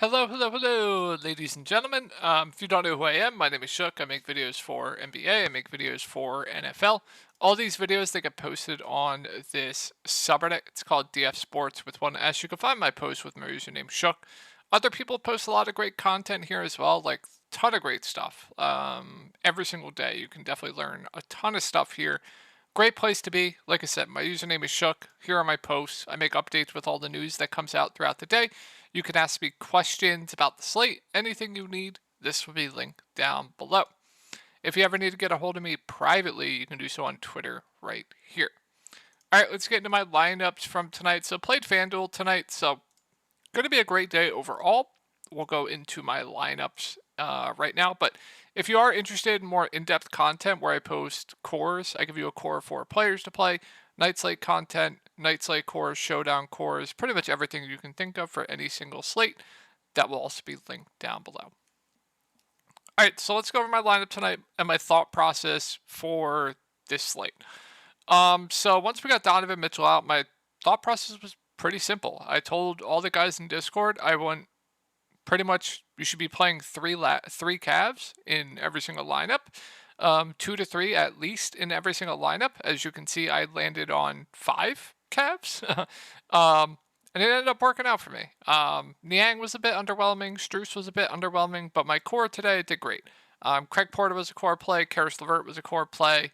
Hello, hello, hello, ladies and gentlemen. If you don't know who I am, my name is Shook. I make videos for NBA. I make videos for NFL. All these videos they get posted on this subreddit. It's called DF Sports with one S. You can find my post with my username Shook. Other people post a lot of great content here as well, like ton of great stuff. Every single day, you can definitely learn a ton of stuff here. Great place to be. Like I said, my username is Shook. Here are my posts. I make updates with all the news that comes out throughout the day. You can ask me questions about the slate, anything you need. This will be linked down below. If you ever need to get a hold of me privately, you can do so on Twitter right here. All right, let's get into my lineups from tonight. So, played FanDuel tonight, so going to be a great day overall. We'll go into my lineups right now, but if you are interested in more in-depth content where I post cores, I give you a core of 4 players to play, night slate content, night slate cores, showdown cores, pretty much everything you can think of for any single slate. That will also be linked down below. All right, so let's go over my lineup tonight and my thought process for this slate. So once we got Donovan Mitchell out, my thought process was pretty simple. I told all the guys in Discord I want pretty much you should be playing three Cavs in every single lineup, 2 to 3 at least in every single lineup. As you can see, I landed on 5 Cavs, and it ended up working out for me. Niang was a bit underwhelming, Struess was a bit underwhelming, but my core today did great. Craig Porter was a core play, Karis LeVert was a core play,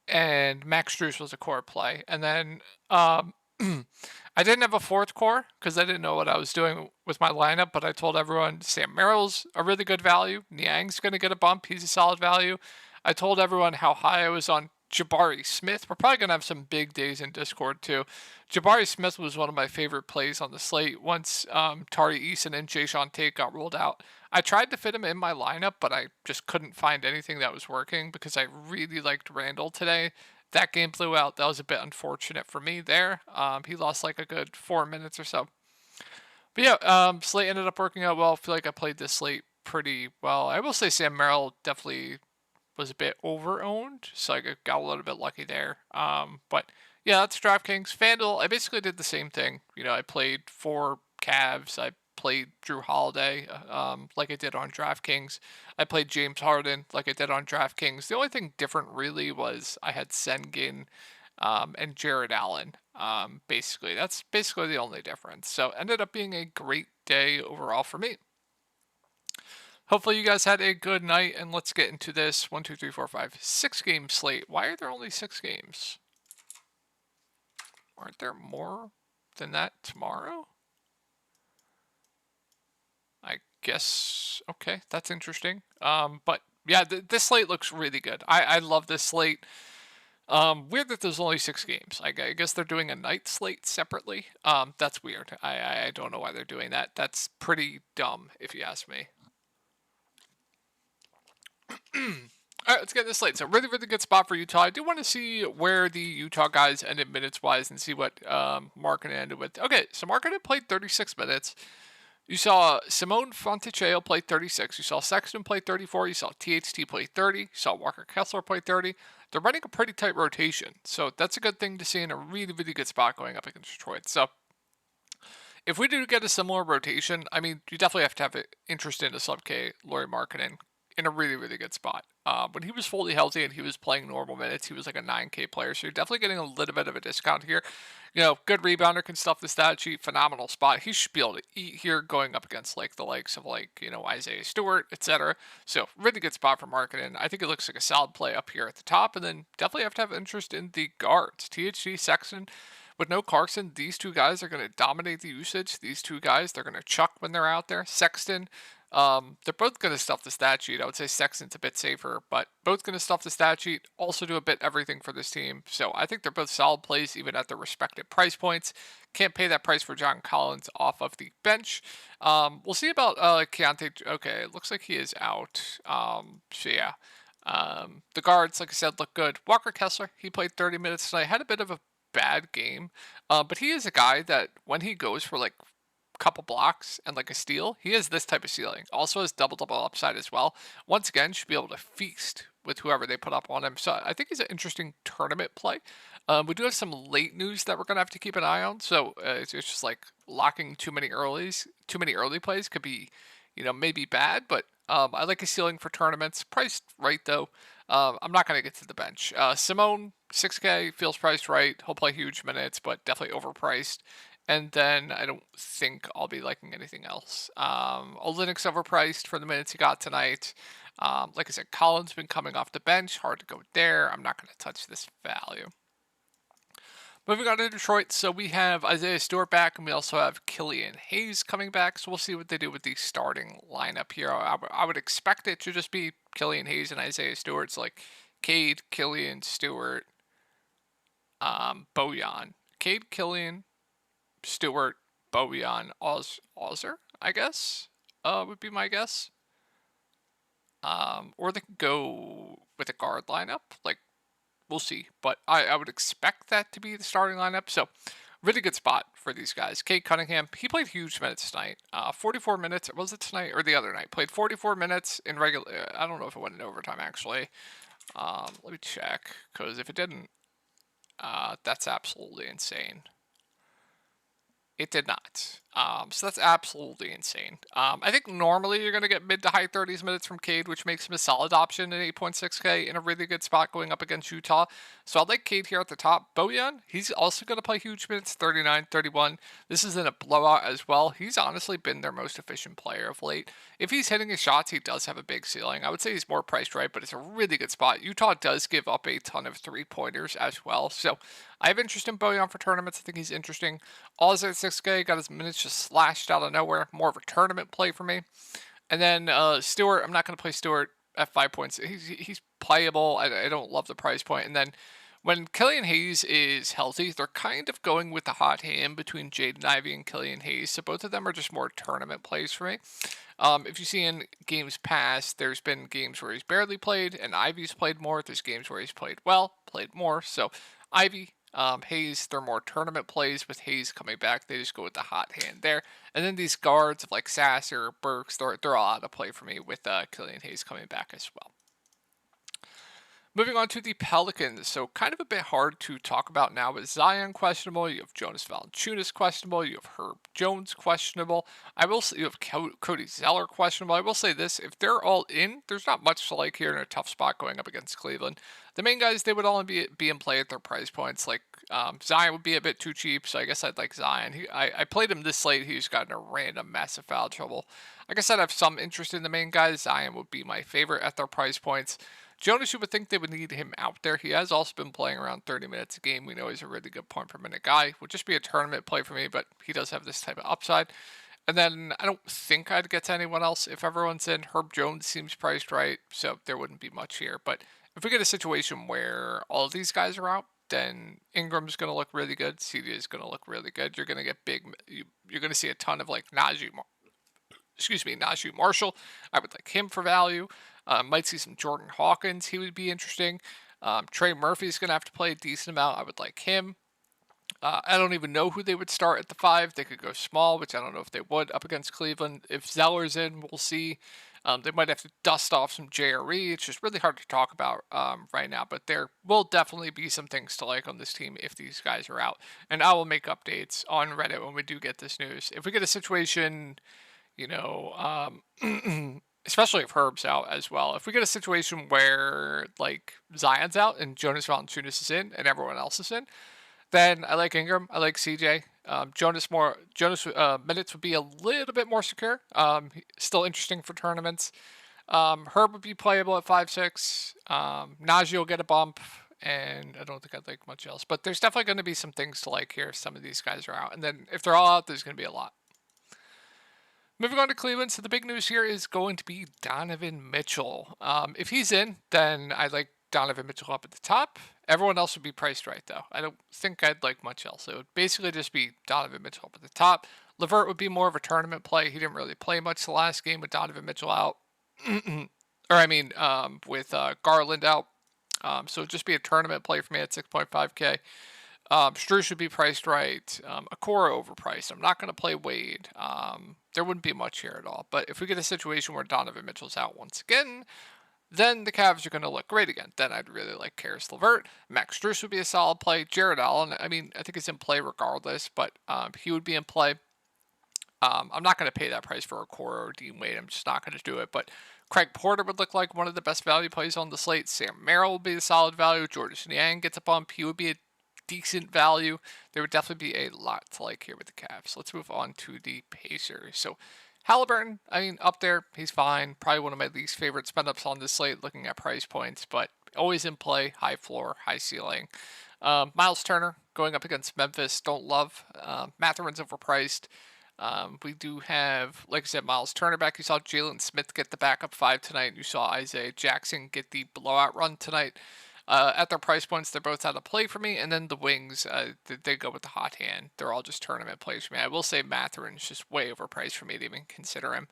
and Max Struess was a core play. And then I didn't have a fourth core because I didn't know what I was doing with my lineup, but I told everyone Sam Merrill's a really good value. Niang's going to get a bump. He's a solid value. I told everyone how high I was on Jabari Smith. We're probably going to have some big days in Discord too. Jabari Smith was one of my favorite plays on the slate once Tari Eason and Jayshawn Tate got ruled out. I tried to fit him in my lineup, but I just couldn't find anything that was working because I really liked Randall today. That game blew out. That was a bit unfortunate for me there. He lost like a good 4 minutes or so. But yeah, slate ended up working out well. I feel like I played this slate pretty well. I will say Sam Merrill definitely was a bit over owned, so I got a little bit lucky there. But yeah, that's Draftkings. FanDuel, I basically did the same thing. I played 4 Cavs. I played Drew Holiday, like I did on Draftkings. I played James Harden, like I did on Draftkings. The only thing different really was I had Sengun, and Jared Allen. Basically, that's basically the only difference. So ended up being a great day overall for me. Hopefully you guys had a good night, and let's get into this 1, 2, 3, 4, 5, 6 game slate. Why are there only 6 games? Aren't there more than that tomorrow? I guess, okay, that's interesting. But yeah, this slate looks really good. I love this slate. Weird that there's only 6 games. I guess they're doing a night slate separately. That's weird. I don't know why they're doing that. That's pretty dumb, if you ask me. All right, let's get this slate. It's a really, really good spot for Utah. I do want to see where the Utah guys ended minutes-wise and see what Markkanen ended with. Okay, so Markkanen played 36 minutes. You saw Simone Fontecchio play 36. You saw Sexton play 34. You saw THT play 30. You saw Walker Kessler play 30. They're running a pretty tight rotation, so that's a good thing to see in a really, really good spot going up against Detroit. So if we do get a similar rotation, I mean, you definitely have to have an interest in a sub K, Lauri Markkanen, in a really, really good spot. When he was fully healthy and he was playing normal minutes, he was like a 9K player. So you're definitely getting a little bit of a discount here. Good rebounder, can stuff the stat sheet, phenomenal spot. He should be able to eat here going up against like the likes of Isaiah Stewart, etc. So really good spot for Markkanen. I think it looks like a solid play up here at the top. And then definitely have to have interest in the guards. THT, Sexton. With no Clarkson, these 2 guys are going to dominate the usage. These 2 guys, they're going to chuck when they're out there. Sexton, they're both going to stuff the stat sheet. I would say Sexton's a bit safer, but both going to stuff the stat sheet, also do a bit everything for this team. So I think they're both solid plays, even at their respective price points. Can't pay that price for John Collins off of the bench. We'll see about Keontae. Okay, it looks like he is out. So yeah. The guards, like I said, look good. Walker Kessler, he played 30 minutes tonight. Had a bit of a bad game, but he is a guy that when he goes for like couple blocks and like a steal, he has this type of ceiling. Also has double upside as well. Once again, should be able to feast with whoever they put up on him. So I think he's an interesting tournament play. We do have some late news that we're gonna have to keep an eye on. So it's just like locking too many early plays could be, maybe bad. But I like his ceiling for tournaments. Priced right though. I'm not going to get to the bench. Simone, 6K, feels priced right. He'll play huge minutes, but definitely overpriced. And then I don't think I'll be liking anything else. Olenek's overpriced for the minutes he got tonight. Like I said, Collins been coming off the bench. Hard to go there. I'm not going to touch this value. Moving on to Detroit, so we have Isaiah Stewart back, and we also have Killian Hayes coming back, so we'll see what they do with the starting lineup here. I would expect it to just be Killian Hayes and Isaiah Stewart, so like Cade, Killian, Stewart, Bojan. Cade, Killian, Stewart, Bojan, Ozer, I guess, would be my guess. Or they could go with a guard lineup, like, we'll see. But I would expect that to be the starting lineup. So, really good spot for these guys. Kate Cunningham, he played huge minutes tonight. 44 minutes. Was it tonight or the other night? Played 44 minutes in regular. I don't know if it went in overtime, actually. Let me check. Because if it didn't, that's absolutely insane. It did not. So that's absolutely insane. I think normally you're going to get mid to high 30s minutes from Cade, which makes him a solid option at 8.6K in a really good spot going up against Utah. So I like Cade here at the top. Bojan, he's also going to play huge minutes, 39, 31. This is in a blowout as well. He's honestly been their most efficient player of late. If he's hitting his shots, he does have a big ceiling. I would say he's more priced right, but it's a really good spot. Utah does give up a ton of three-pointers as well. So I have interest in Bojan for tournaments. I think he's interesting. All at 6K, got his minutes just slashed out of nowhere. More of a tournament play for me. And then Stewart, I'm not going to play Stewart at 5 points. He's playable. I don't love the price point. And then when Killian Hayes is healthy, they're kind of going with the hot hand between Jaden Ivey and Killian Hayes. So both of them are just more tournament plays for me. If you see in games past, there's been games where he's barely played and Ivey's played more. There's games where he's played well, played more. So Ivy, Hayes, they're more tournament plays. With Hayes coming back, they just go with the hot hand there. And then these guards of like Sasser, Burks, they're all out of play for me with Killian Hayes coming back as well. Moving on to the Pelicans, so kind of a bit hard to talk about now with Zion questionable. You have Jonas Valanciunas questionable. You have Herb Jones questionable. I will say you have Cody Zeller questionable. I will say this: if they're all in, there's not much to like here in a tough spot going up against Cleveland. The main guys, they would all be in play at their price points. Like Zion would be a bit too cheap, so I guess I'd like Zion. I played him this late. He's gotten a random massive foul trouble. Like I said, I have some interest in the main guys. Zion would be my favorite at their price points. Jonas, you would think they would need him out there. He has also been playing around 30 minutes a game. We know he's a really good point per minute guy. Would just be a tournament play for me, but he does have this type of upside. And then I don't think I'd get to anyone else if everyone's in. Herb Jones seems priced right, so there wouldn't be much here. But if we get a situation where all of these guys are out, then Ingram's going to look really good. CD is going to look really good. You're going to get you're going to see a ton of like Najee Marshall. I would like him for value. Might see some Jordan Hawkins. He would be interesting. Trey Murphy's going to have to play a decent amount. I would like him. I don't even know who they would start at the 5. They could go small, which I don't know if they would up against Cleveland. If Zeller's in, we'll see. They might have to dust off some JRE. It's just really hard to talk about right now. But there will definitely be some things to like on this team if these guys are out. And I will make updates on Reddit when we do get this news. If we get a situation, especially if Herb's out as well. If we get a situation where like Zion's out and Jonas Valanciunas is in and everyone else is in, then I like Ingram. I like CJ. Jonas minutes would be a little bit more secure. Still interesting for tournaments. Herb would be playable at 5'6". Najee will get a bump, and I don't think I'd like much else. But there's definitely going to be some things to like here if some of these guys are out. And then if they're all out, there's going to be a lot. Moving on to Cleveland, so the big news here is going to be Donovan Mitchell. If he's in, then I like Donovan Mitchell up at the top. Everyone else would be priced right, though. I don't think I'd like much else. It would basically just be Donovan Mitchell up at the top. LeVert would be more of a tournament play. He didn't really play much the last game with Donovan Mitchell out. With Garland out. So it'd just be a tournament play for me at 6.5K. Strus should be priced right. Okoro overpriced. I'm not going to play Wade. There wouldn't be much here at all. But if we get a situation where Donovan Mitchell's out once again, then the Cavs are going to look great again. Then I'd really like Karis LeVert. Max Strus would be a solid play. Jared Allen, I think he's in play regardless, but he would be in play. I'm not going to pay that price for a Core or Dean Wade. I'm just not going to do it. But Craig Porter would look like one of the best value plays on the slate. Sam Merrill would be a solid value. Jordan Yang gets a bump. He would be a decent value. There would definitely be a lot to like here with the Cavs. Let's move on to the Pacers. So Halliburton, I mean, up there, he's fine. Probably one of my least favorite spend ups on this slate looking at price points, but always in play, high floor, high ceiling. Miles Turner going up against Memphis, don't love. Mathurin's overpriced. We do have, like I said, Miles Turner back. You saw Jalen Smith get the backup five tonight. You saw Isaiah Jackson get the blowout run tonight. At their price points, they're both out of play for me. And then the wings, they go with the hot hand. They're all just tournament plays for me. I will say Mathurin's just way overpriced for me to even consider him.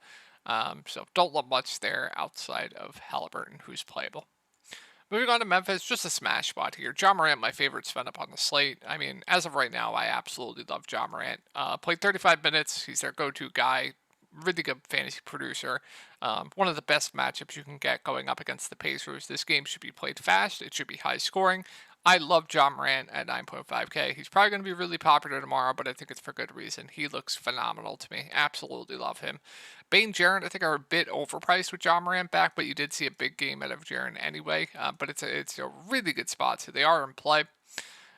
So don't love much there outside of Halliburton, who's playable. Moving on to Memphis, just a smash spot here. Ja Morant, my favorite spend up on the slate. I mean, as of right now, I absolutely love Ja Morant. Played 35 minutes. He's their go-to guy. Really good fantasy producer. One of the best matchups you can get going up against the Pacers. This game should be played fast. It should be high scoring. I love Ja Morant at 9.5K. He's probably going to be really popular tomorrow, but I think it's for good reason. He looks phenomenal to me. Absolutely love him. Bane Jaren, I think, are a bit overpriced with Ja Morant back, but you did see a big game out of Jaren anyway. But it's a really good spot, so they are in play.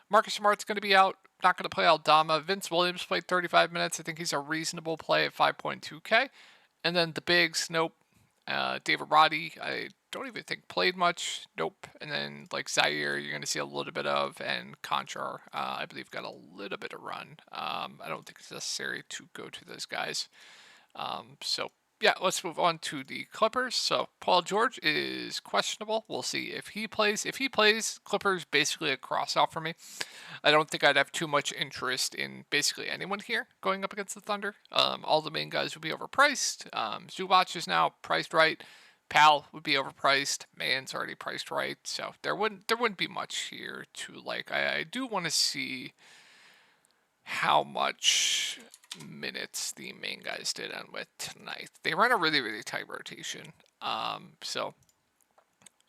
Marcus Smart's going to be out. Not going to play Aldama. Vince Williams played 35 minutes. I think he's a reasonable play at 5.2K. And then the bigs, nope. David Roddy, I don't even think played much. Nope. And then like Zaire, you're going to see a little bit of, and Conchar, I believe, got a little bit of run. I don't think it's necessary to go to those guys. So yeah, let's move on to the Clippers. So Paul George is questionable. We'll see if he plays. If he plays, Clippers basically a cross out for me. I don't think I'd have too much interest in basically anyone here going up against the Thunder. All the main guys would be overpriced. Zubac is now priced right. Pal would be overpriced. Man's already priced right. So there wouldn't be much here to like. I do want to see how much minutes the main guys did end with tonight. They ran a really, really tight rotation. So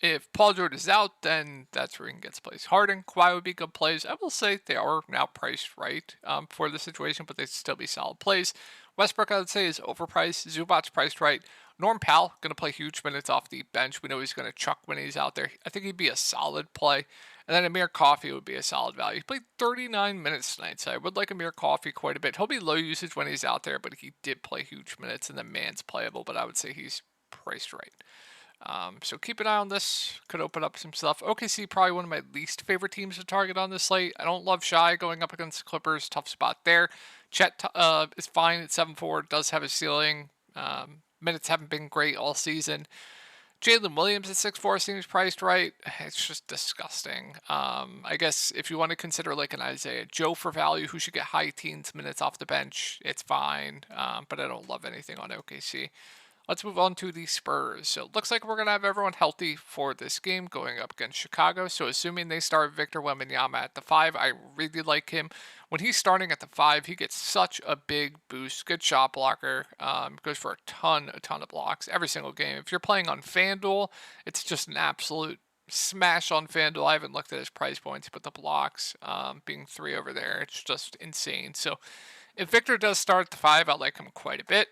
if Paul George is out, then that's where he gets placed. Harden, Kawhi would be good plays. I will say they are now priced right for the situation, but they'd still be solid plays. Westbrook, I would say, is overpriced. Zubac's priced right. Norm Powell, going to play huge minutes off the bench. We know he's going to chuck when he's out there. I think he'd be a solid play. And then Amir Coffey would be a solid value. He played 39 minutes tonight, so I would like Amir Coffey quite a bit. He'll be low usage when he's out there, but he did play huge minutes, and the man's playable, but I would say he's priced right. So keep an eye on this. Could open up some stuff. OKC, probably one of my least favorite teams to target on this slate. I don't love Shy going up against the Clippers. Tough spot there. Chet is fine at 7-4. Does have a ceiling. Minutes haven't been great all season. Jalen Williams at 6'4" seems priced right. It's just disgusting. I guess if you want to consider like an Isaiah Joe for value who should get high teens minutes off the bench, it's fine. But I don't love anything on OKC. Let's move on to the Spurs. So it looks like we're going to have everyone healthy for this game going up against Chicago. So assuming they start Victor Wembanyama at the 5, I really like him. When he's starting at the 5, he gets such a big boost. Good shot blocker. Goes for a ton of blocks every single game. If you're playing on FanDuel, it's just an absolute smash on FanDuel. I haven't looked at his price points, but the blocks being 3 over there, it's just insane. So if Victor does start at the 5, I like him quite a bit.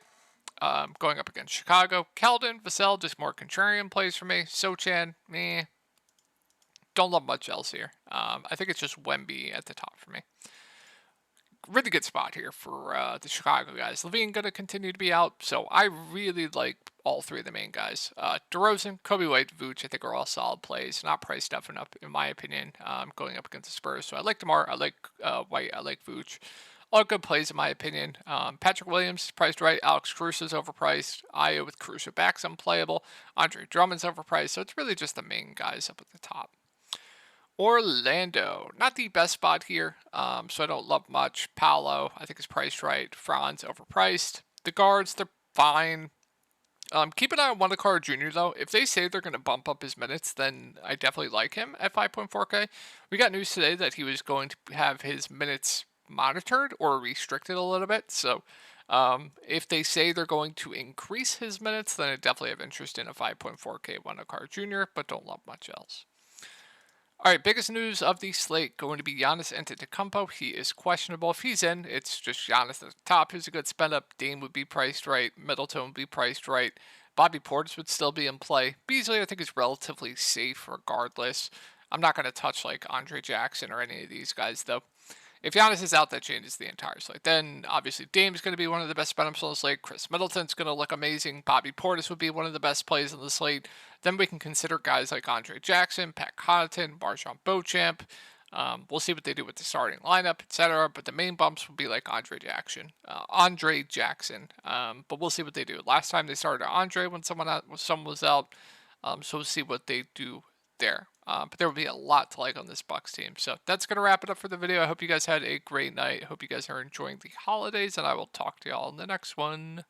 Going up against Chicago. Keldon, Vassell, just more contrarian plays for me. Sochan, meh. Don't love much else here. I think it's just Wemby at the top for me. Really good spot here for the Chicago guys. Levine going to continue to be out, so I really like all 3 of the main guys. DeRozan, Kobe White, Vooch, I think are all solid plays. Not priced up enough, in my opinion, going up against the Spurs. So I like DeMar, I like White, I like Vooch. All good plays, in my opinion. Patrick Williams is priced right. Alex Caruso's overpriced. Aya with Caruso back's unplayable. Andre Drummond's overpriced. So it's really just the main guys up at the top. Orlando, not the best spot here, so I don't love much. Paolo, I think is priced right. Franz, overpriced. The guards, they're fine. Keep an eye on Wendell Jr. though. If they say they're going to bump up his minutes, then I definitely like him at 5.4K. We got news today that he was going to have his minutes monitored or restricted a little bit. So if they say they're going to increase his minutes, then I definitely have interest in a 5.4K Wendell Jr., but don't love much else. All right, biggest news of the slate going to be Giannis Antetokounmpo. He is questionable. If he's in, it's just Giannis at the top, who's a good spend up. Dame would be priced right. Middleton would be priced right. Bobby Portis would still be in play. Beasley, I think, is relatively safe regardless. I'm not going to touch like Andre Jackson or any of these guys though. If Giannis is out, that changes the entire slate. Then obviously Dame's going to be one of the best spend ups on the slate. Chris Middleton's going to look amazing. Bobby Portis would be one of the best plays on the slate. Then we can consider guys like Andre Jackson, Pat Connaughton, Marjon Beauchamp. We'll see what they do with the starting lineup, etc. But the main bumps will be like Andre Jackson. But we'll see what they do. Last time they started Andre when someone was out. So we'll see what they do there. But there will be a lot to like on this Bucks team. So that's going to wrap it up for the video. I hope you guys had a great night. Hope you guys are enjoying the holidays, and I will talk to y'all in the next one.